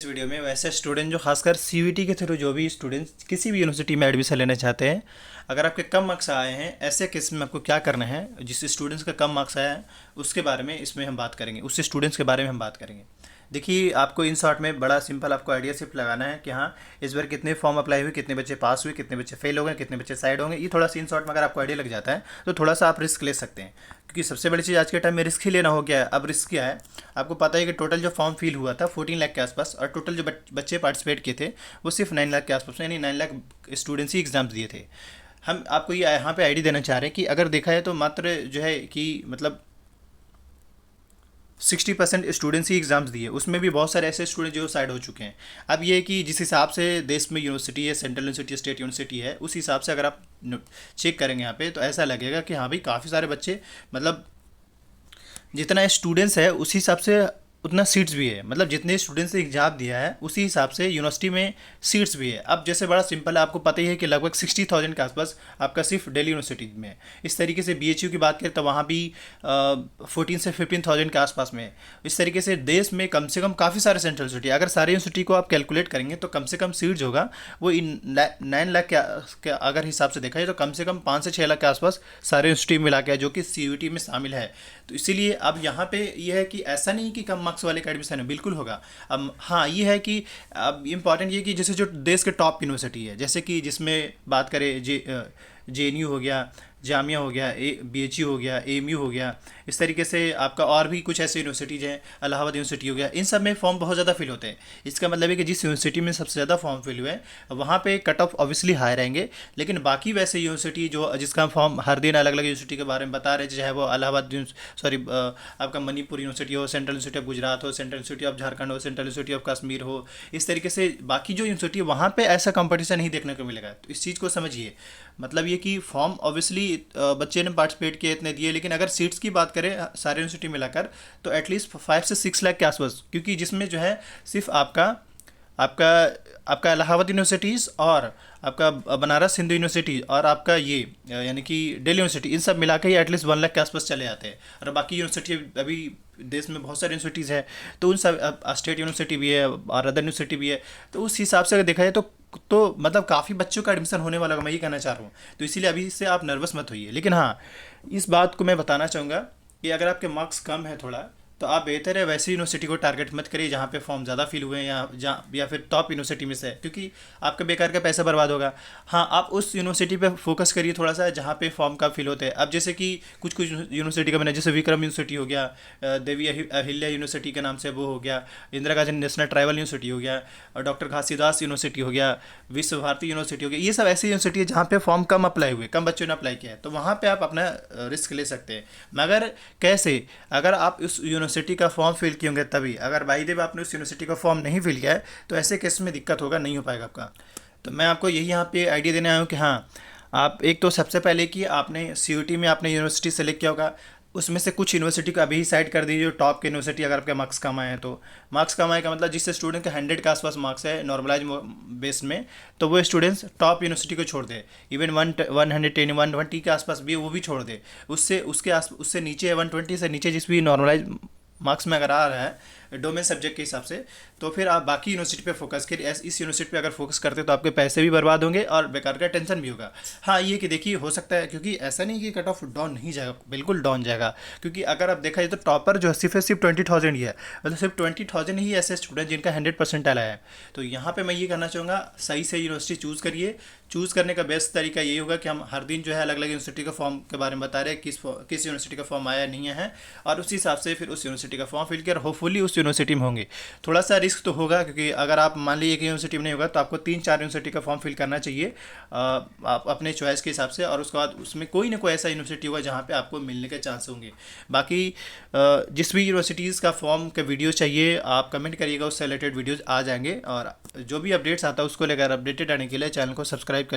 इस वीडियो में वैसे स्टूडेंट जो खासकर सीयूईटी के थ्रू जो भी स्टूडेंट्स किसी भी यूनिवर्सिटी में एडमिशन लेना चाहते हैं, अगर आपके कम मार्क्स आए हैं ऐसे केस में आपको क्या करना है। जिस स्टूडेंट्स का कम मार्क्स आया है उसके बारे में इसमें हम बात करेंगे, उससे स्टूडेंट्स के बारे में हम बात करेंगे। देखिए, आपको इन शॉर्ट में बड़ा सिंपल आपको आइडिया सिर्फ लगाना है कि हाँ, इस बार कितने फॉर्म अप्लाई हुए, कितने बच्चे पास हुए, कितने बच्चे फेल हो गए, कितने बच्चे साइड होंगे। ये थोड़ा सा इन शॉर्ट में अगर आपको आइडिया लग जाता है तो थोड़ा सा आप रिस्क ले सकते हैं, क्योंकि सबसे बड़ी चीज़ आज के टाइम में रिस्क ही लेना हो गया है। अब रिस्क क्या है, आपको पता है कि टोटल जो फॉर्म फिल हुआ था 14 लाख के आसपास, और टोटल जो बच्चे पार्टिसिपेट किए थे वो सिर्फ 9 लाख के आसपास, यानी 9 लाख स्टूडेंट्स ही एग्ज़ाम्स दिए थे। हम आपको ये यहाँ पे आईडी देना चाह रहे हैं कि अगर देखा है तो मात्र जो है कि मतलब 60% स्टूडेंट्स ही एग्ज़ाम्स दिए, उसमें भी बहुत सारे ऐसे स्टूडेंट जो साइड हो चुके हैं। अब ये है कि जिस हिसाब से देश में यूनिवर्सिटी है, सेंट्रल यूनिवर्सिटी, स्टेट यूनिवर्सिटी है, उस हिसाब से अगर आप चेक करेंगे यहाँ पे तो ऐसा लगेगा कि हाँ भाई, काफ़ी सारे बच्चे, मतलब जितना स्टूडेंट्स है उसी हिसाब से उतना सीट्स भी है। मतलब जितने स्टूडेंट्स ने एग्जाम दिया है उसी हिसाब से यूनिवर्सिटी में सीट्स भी है। अब जैसे बड़ा सिंपल है, आपको पता ही है कि लगभग 60,000 के आसपास आपका सिर्फ दिल्ली यूनिवर्सिटी में है। इस तरीके से बीएचयू की बात करें तो वहाँ भी 14 से 15,000 के आसपास में है। इस तरीके से देश में कम से कम काफ़ी सारे सेंट्रल यूनिवर्सिटी, अगर सारे यूनिवर्सिटी को आप कैलकुलेट करेंगे तो कम से कम सीट्स होगा वो इन 9 लाख के अगर हिसाब से देखा जाए तो कम से कम 5 से 6 लाख के आसपास सारे यूनिवर्सिटी मिला के है, जो कि सीयूईटी में शामिल है। तो इसीलिए अब यहाँ पे ये है कि ऐसा नहीं कि कम मार्क्स वाले का एडमिशन है, बिल्कुल होगा। अब हाँ, ये है कि अब इम्पॉर्टेंट ये कि जैसे जो देश के टॉप यूनिवर्सिटी है, जैसे कि जिसमें बात करें जेएनयू हो गया, जामिया हो गया, बीएचयू हो गया, एएमयू हो गया, इस तरीके से आपका और भी कुछ ऐसे यूनिवर्सिटीज़ हैं, इलाहाबाद यूनिवर्सिटी हो गया, इन सब में फॉर्म बहुत ज़्यादा फिल होते हैं। इसका मतलब है कि जिस यूनिवर्सिटी में सबसे ज़्यादा फॉर्म फिल हुए हैं वहाँ पे कट ऑफ ऑब्वियसली हाई रहेंगे। लेकिन बाकी वैसे यूनिवर्सिटी जो जिसका फॉर्म हर दिन अलग अलग यूनिवर्सिटी के बारे में बता रहे हैं, चाहे वो इलाहाबाद सॉरी आपका मणिपुर यूनिवर्सिटी हो, सेंट्रल यूनिवर्सिटी ऑफ गुजरात हो, सेंट्रल यूनिवर्सिटी ऑफ झारखंड हो, सेंट्रल यूनिवर्सिटी ऑफ कश्मीर हो, इस तरीके से बाकी जो यूनिवर्सिटी है वहाँ पे ऐसा कंपटीशन नहीं देखने को मिलेगा। तो इस चीज़ को समझिए। मतलब ये कि फॉर्म ऑब्वियसली बच्चे ने पार्टिसिपेट किए, इतने दिए, लेकिन अगर सीट्स की बात करें सारे यूनिवर्सिटी मिलाकर तो एटलीस्ट 5 से 6 लाख के आसपास, क्योंकि जिसमें जो है सिर्फ आपका आपका आपका इलाहाबाद यूनिवर्सिटीज़ और आपका बनारस हिंदू यूनिवर्सिटी और आपका ये यानी कि दिल्ली यूनिवर्सिटी, इन सब मिला के ही एटलीस्ट 1 लाख के आसपास चले जाते हैं। और बाकी यूनिवर्सिटी अभी देश में बहुत सारी यूनिवर्सिटीज़ है, तो उन सब स्टेट यूनिवर्सिटी भी है और अदर यूनिवर्सिटी भी है, तो उस हिसाब से अगर देखा जाए तो मतलब काफ़ी बच्चों का एडमिशन होने वाला होगा, मैं ये कहना चाह रहा हूँ। तो इसीलिए अभी से आप नर्वस मत होइए। लेकिन हाँ, इस बात को मैं बताना चाहूँगा कि अगर आपके मार्क्स कम है थोड़ा, तो आप बेहतर है वैसी यूनिवर्सिटी को टारगेट मत करिए जहाँ पे फॉर्म ज़्यादा फिल हुए हैं, या फिर टॉप यूनिवर्सिटी में से है, क्योंकि आपका बेकार का पैसा बर्बाद होगा। हाँ, आप उस यूनिवर्सिटी पे फोकस करिए थोड़ा सा जहाँ पे फॉर्म का फिल होते हैं। अब जैसे कि कुछ कुछ यूनिवर्सिटी का मैंने, जैसे विक्रम यूनिवर्सिटी हो गया, देवी अहिल्या यूनिवर्सिटी के नाम से वो हो गया, Indira Gandhi national tribal university हो गया, और डॉक्टर घासीदास यूनिवर्सिटी हो गया, विश्व भारती यूनिवर्सिटी हो गया। ये सब ऐसी यूनिवर्सिटी है जहाँ पे फॉर्म कम अप्लाई हुए, कम बच्चों ने अप्लाई किया है, तो वहाँ पे आप अपना रिस्क ले सकते हैं। मगर कैसे, अगर आप उस यूनिवर्सिटी का फॉर्म फिल किए होंगे तभी। अगर बाई द वे आपने उस यूनिवर्सिटी का फॉर्म नहीं फिल किया है तो ऐसे केस में दिक्कत होगा, नहीं हो पाएगा आपका। तो मैं आपको यही यहाँ पे आइडिया देने आया हूँ कि हाँ, आप एक तो सबसे पहले कि आपने सीयूईटी में आपने यूनिवर्सिटी सेलेक्ट किया होगा, उसमें से कुछ यूनिवर्सिटी को अभी ही साइड कर दीजिए, जो टॉप की यूनिवर्सिटी। अगर आपके मार्क्स कम आए हैं तो मार्क्स कम आए का मतलब जिससे स्टूडेंट के 100 के आसपास मार्क्स है नॉर्मलाइज बेस में, तो वो स्टूडेंट्स टॉप यूनिवर्सिटी को छोड़ दे। इवन 110 120 के आसपास भी वो भी छोड़ दे। उससे नीचे 120 से नीचे जिस भी नॉर्मलाइज मार्क्स में अगर आ रहा है डोमेन सब्जेक्ट के हिसाब से, तो फिर आप बाकी यूनिवर्सिटी पे फोकस करिए। इस यूनिवर्सिटी पे अगर फोकस करते तो आपके पैसे भी बर्बाद होंगे और बेकार का टेंशन भी होगा। हाँ, ये कि देखिए, हो सकता है, क्योंकि ऐसा नहीं कि कट ऑफ डाउन नहीं जाएगा, बिल्कुल डाउन जाएगा। क्योंकि अगर आप देखा जाए तो टॉपर जो है सिर्फ 20,000 ही है, मतलब सिर्फ 20,000 ही ऐसे स्टूडेंट जिनका 100% आया है। तो यहाँ पर मैं ये कहना चाहूँगा, सही से यूनिवर्सिटी चूज़ करिए। चूज़ करने का बेस्ट तरीका यही होगा कि हम हर दिन जो है अलग अलग यूनिवर्सिटी का फॉर्म के बारे में बता रहे हैं, किस यूनिवर्सिटी का फॉर्म आया नहीं है, और उसी हिसाब से फिर उस यूनिवर्सिटी का फॉर्म फिल किया, होपफुली उस यूनिवर्सिटी में होंगे। थोड़ा सा रिस्क तो होगा, क्योंकि अगर आप मान लीजिए कि यूनिवर्सिटी में नहीं होगा तो आपको 3-4 यूनिवर्सिटी का फॉर्म फिल करना चाहिए आप अपने चॉइस के हिसाब से, और उसके बाद उसमें कोई ना कोई ऐसा यूनिवर्सिटी होगा जहाँ पे आपको मिलने के चांस होंगे। बाकी जिस भी यूनिवर्सिटीज़ का फॉर्म के वीडियो चाहिए आप कमेंट करिएगा, उससे रिलेटेड वीडियोज़ आ जाएंगे। और जो भी अपडेट्स आता है उसको लेकर अपडेटेड आने के लिए चैनल को सब्सक्राइब